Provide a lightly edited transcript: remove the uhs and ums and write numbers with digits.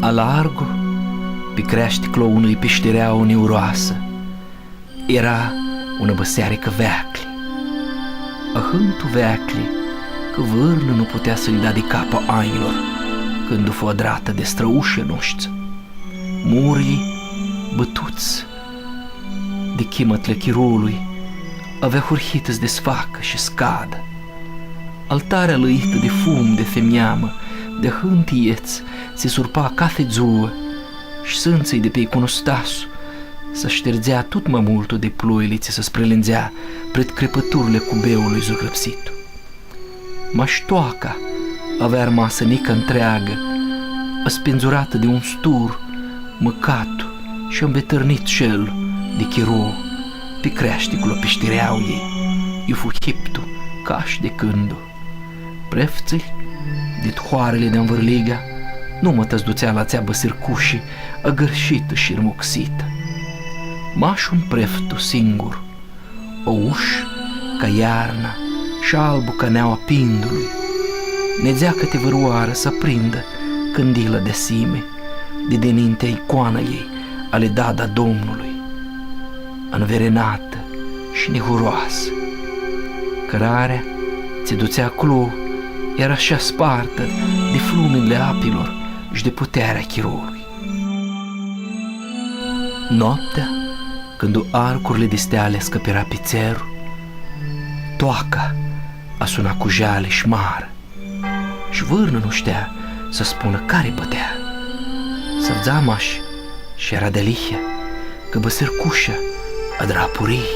A largo, pe creșticul unui piștereau neuroasă, era una băsearică veacli. A hântul veacli, că vârnă nu putea să-i da de capă anilor, când o fodrată de străușe noșță. Murii, bătuți de chimătle chirului, avea hurhit să desfacă și scadă. Altarea lăită de fum, de femiamă, de hântieț, se surpa ca fezuă și sânței de pe iconostasul să șterzea tot mai multul de ploile ce se sprelenzea pred crepăturile cubeului zugrăpsitul. Maștoaca avea rămasă nică întreagă, spânzurată de un stur, măcatul și îmbetărnit cel de chirou, pe creșticul piștireau ei, iu fu hiptu, caș de cându. Prefțăi, de hoarele de învârliga, nu mă tăzduțea la țeabă sircușii, agărșită și rămuxită. Maș un preftu singur, o ușă ca iarna și albu ca neaua pindului. Nedzea că te văruară să prindă cândila de sime, de denintea icoana ei, ale dada Domnului, înverenată și nehuroasă. Cărarea ți duțea acolo, era așa spartă de flumile apilor și de puterea chiroului. Noaptea, când arcurile de steale scăpera pe țerul, toaca a sunat cu jale și mară și vârnă nu știa să spună care bătea. Să-vzamaș și era delihia că băsărcușa a drapurii.